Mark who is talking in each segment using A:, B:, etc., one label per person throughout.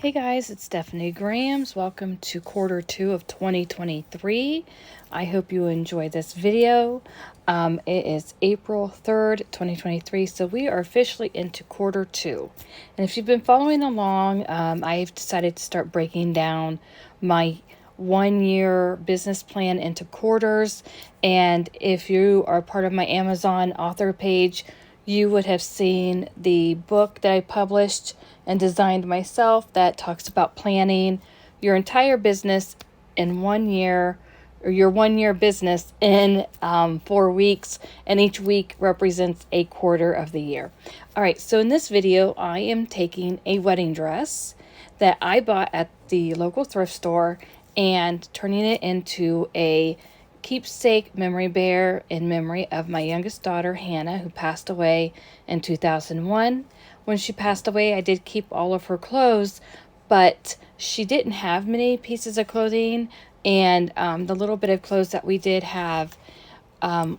A: Hey guys, it's StephanieGrams. Welcome to quarter 2 of 2023. I hope you enjoy this video. It is April 3rd, 2023, so we are officially into quarter 2. And if you've been following along, I've decided to start breaking down my 1-year business plan into quarters. And if you are part of my Amazon author page, you would have seen the book that I published and designed myself that talks about planning your entire business in 1 year, or your 1-year business in 4 weeks, and each week represents a quarter of the year. All right, so in this video, I am taking a wedding dress that I bought at the local thrift store and turning it into a keepsake memory bear in memory of my youngest daughter, Hannah, who passed away in 2001. When she passed away, I did keep all of her clothes, but she didn't have many pieces of clothing, and the little bit of clothes that we did have,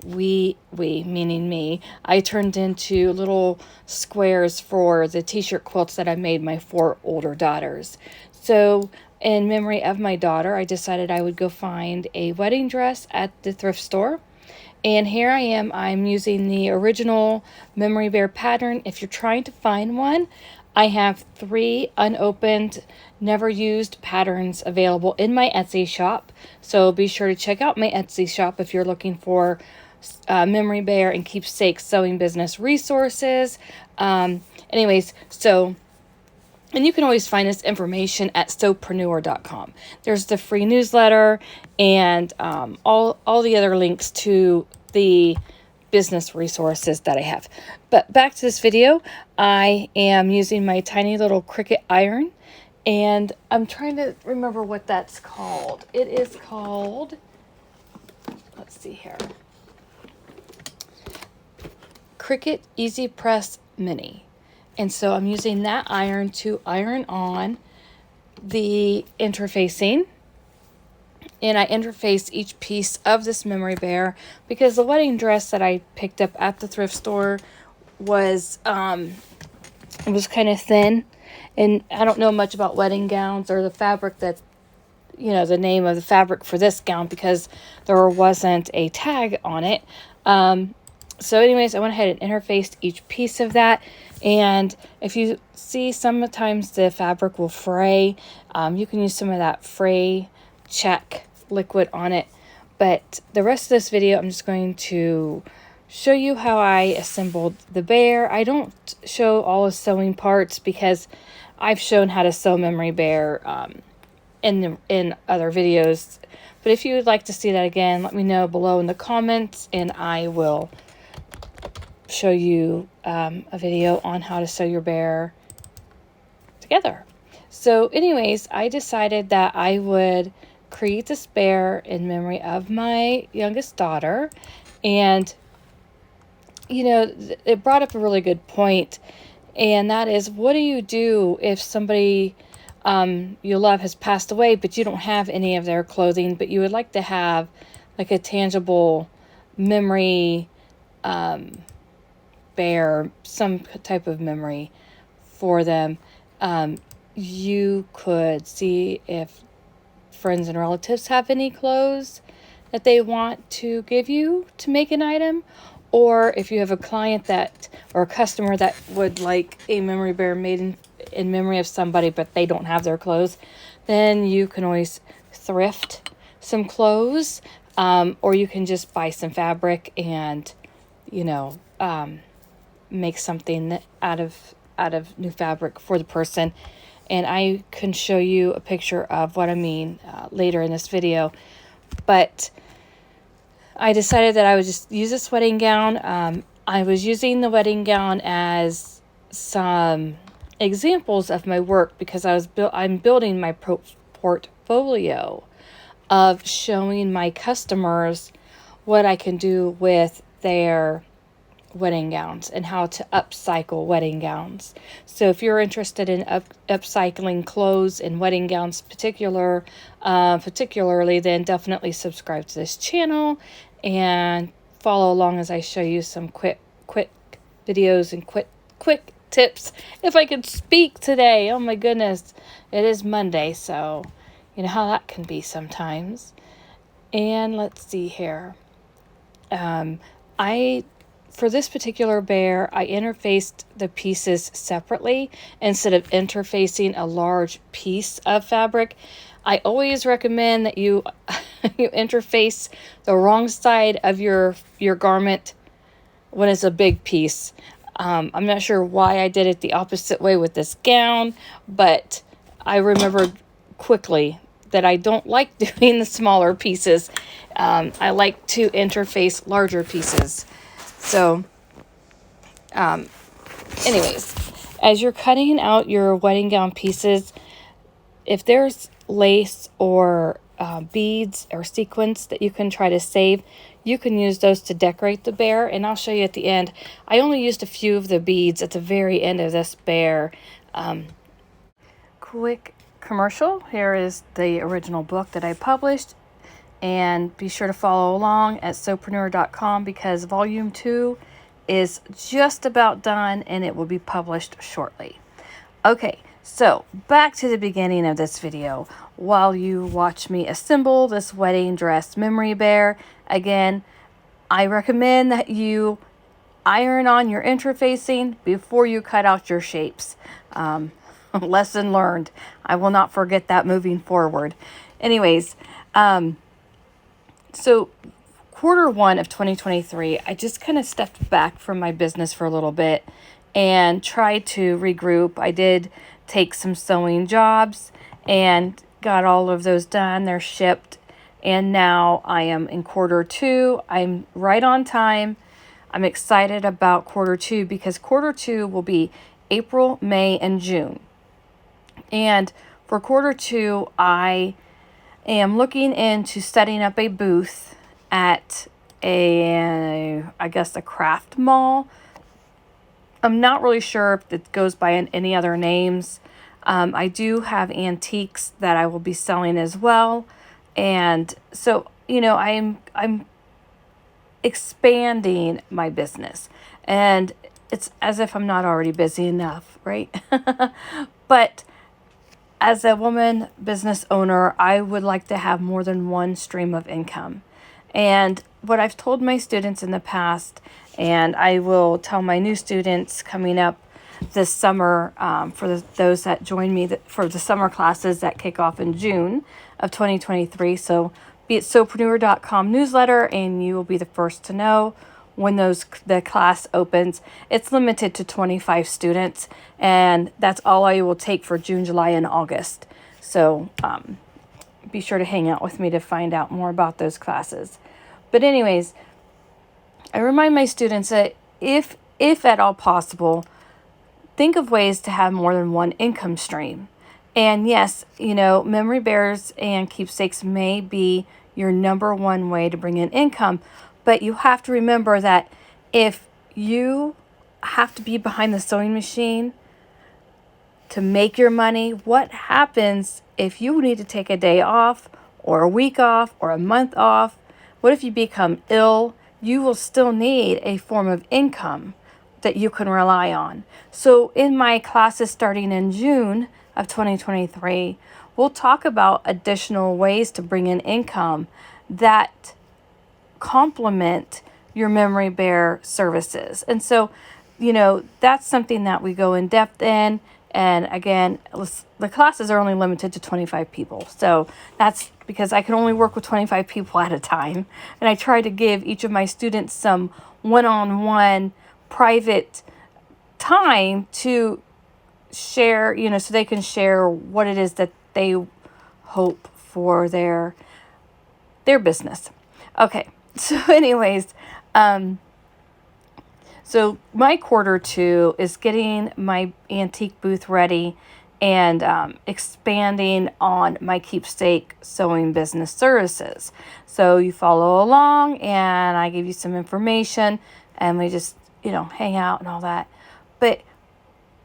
A: we meaning me, I turned into little squares for the t-shirt quilts that I made my 4 older daughters. So in memory of my daughter, I decided I would go find a wedding dress at the thrift store. And here I am, I'm using the original memory bear pattern. If you're trying to find one, I have 3 unopened, never used patterns available in my Etsy shop. So be sure to check out my Etsy shop if you're looking for memory bear and Keepsake Sewing Business resources. Anyways, and you can always find this information at Sewpreneur.com. There's the free newsletter and all the other links to the business resources that I have. But back to this video, I am using my tiny little Cricut iron, and I'm trying to remember what that's called. It is called, let's see here, Cricut Easy Press Mini. And so I'm using that iron to iron on the interfacing. And I interface each piece of this memory bear because the wedding dress that I picked up at the thrift store was it was kind of thin. And I don't know much about wedding gowns or the fabric that, the name of the fabric for this gown because there wasn't a tag on it. So anyways, I went ahead and interfaced each piece of that. And if you see, sometimes the fabric will fray. You can use some of that fray check liquid on it. But the rest of this video, I'm just going to show you how I assembled the bear. I don't show all the sewing parts because I've shown how to sew memory bear in other videos. But if you would like to see that again, let me know below in the comments, and I will show you a video on how to sew your bear together. So anyways, I decided that I would create this bear in memory of my youngest daughter. And it brought up a really good point, and that is, what do you do if somebody you love has passed away, but you don't have any of their clothing, but you would like to have like a tangible memory bear, some type of memory for them. You could see if friends and relatives have any clothes that they want to give you to make an item, or if you have a client or a customer that would like a memory bear made in memory of somebody, but they don't have their clothes, then you can always thrift some clothes, or you can just buy some fabric and make something out of new fabric for the person. And I can show you a picture of what I mean later in this video. But I decided that I would just use this wedding gown. I was using the wedding gown as some examples of my work because I'm building my portfolio of showing my customers what I can do with their wedding gowns and how to upcycle wedding gowns. So if you're interested in upcycling clothes and wedding gowns particularly, then definitely subscribe to this channel and follow along as I show you some quick videos and quick tips. If I could speak today, oh my goodness, it is Monday, so you know how that can be sometimes. And let's see here. For this particular bear, I interfaced the pieces separately instead of interfacing a large piece of fabric. I always recommend that you you interface the wrong side of your garment when it's a big piece. I'm not sure why I did it the opposite way with this gown, but I remembered quickly that I don't like doing the smaller pieces. I like to interface larger pieces. So, anyways, as you're cutting out your wedding gown pieces, if there's lace or beads or sequins that you can try to save, you can use those to decorate the bear, and I'll show you at the end. I only used a few of the beads at the very end of this bear. Quick commercial. Here is the original book that I published, and be sure to follow along at Sewpreneur.com because volume 2 is just about done and it will be published shortly. Okay, so back to the beginning of this video. While you watch me assemble this wedding dress memory bear, again, I recommend that you iron on your interfacing before you cut out your shapes. Lesson learned. I will not forget that moving forward. Anyways, so Q1 of 2023, I just kind of stepped back from my business for a little bit and tried to regroup. I did take some sewing jobs and got all of those done. They're shipped. And now I am in Q2. I'm right on time. I'm excited about Q2 because Q2 will be April, May, and June. And for Q2, I am looking into setting up a booth at a craft mall. I'm not really sure if it goes by any other names. I do have antiques that I will be selling as well. And so, you know, I'm expanding my business. And it's as if I'm not already busy enough, right? But as a woman business owner, I would like to have more than one stream of income. And what I've told my students in the past, and I will tell my new students coming up this summer, for those that join me for the summer classes that kick off in June of 2023. So be at Sewpreneur.com newsletter, and you will be the first to know when the class opens. It's limited to 25 students, and that's all I will take for June, July, and August. So be sure to hang out with me to find out more about those classes. But anyways, I remind my students that if at all possible, think of ways to have more than one income stream. And yes, you know, memory bears and keepsakes may be your number one way to bring in income, but you have to remember that if you have to be behind the sewing machine to make your money, what happens if you need to take a day off or a week off or a month off? What if you become ill? You will still need a form of income that you can rely on. So in my classes starting in June of 2023, we'll talk about additional ways to bring in income that complement your memory bear services. And so, you know, that's something that we go in depth in. And again, the classes are only limited to 25 people. So that's because I can only work with 25 people at a time. And I try to give each of my students some one-on-one private time to share, you know, so they can share what it is that they hope for their business. Okay. So anyways, so my Q2 is getting my antique booth ready and expanding on my Keepsake Sewing Business services. So you follow along and I give you some information and we just, you know, hang out and all that. But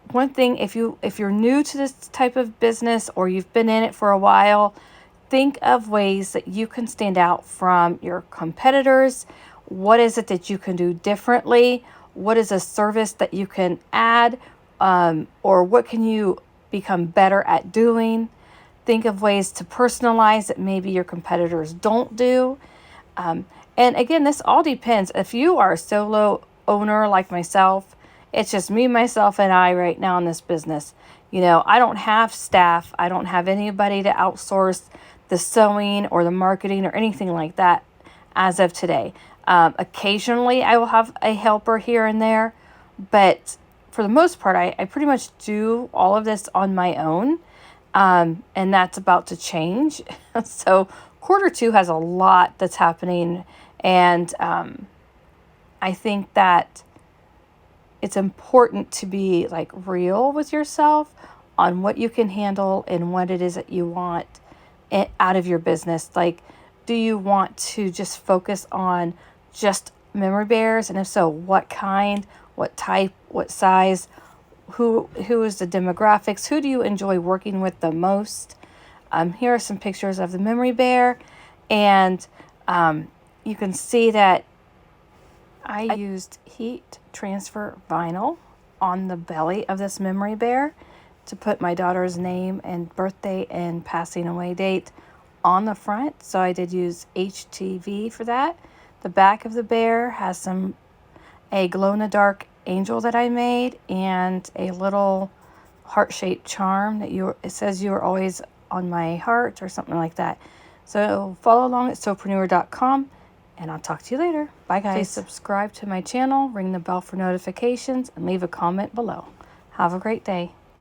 A: one thing, if you're new to this type of business or you've been in it for a while, think of ways that you can stand out from your competitors. What is it that you can do differently? What is a service that you can add or what can you become better at doing. Think of ways to personalize that maybe your competitors don't do. And again, this all depends. If you are a solo owner like myself, it's just me, myself, and I right now in this business. You know, I don't have staff. I don't have anybody to outsource the sewing or the marketing or anything like that as of today. Occasionally, I will have a helper here and there, but for the most part, I pretty much do all of this on my own, and that's about to change. So Q2 has a lot that's happening, and I think that it's important to be like real with yourself on what you can handle and what it is that you want out of your business. Like, do you want to just focus on just memory bears? And if so, what kind, what type, what size, who is the demographics, who do you enjoy working with the most? Here are some pictures of the memory bear, and you can see that I used heat transfer vinyl on the belly of this memory bear to put my daughter's name and birthday and passing away date on the front. So I did use HTV for that. The back of the bear has a glow-in-the-dark angel that I made and a little heart-shaped charm that it says you are always on my heart or something like that. So follow along at Sewpreneur.com, and I'll talk to you later. Bye, guys. Please subscribe to my channel, ring the bell for notifications, and leave a comment below. Have a great day.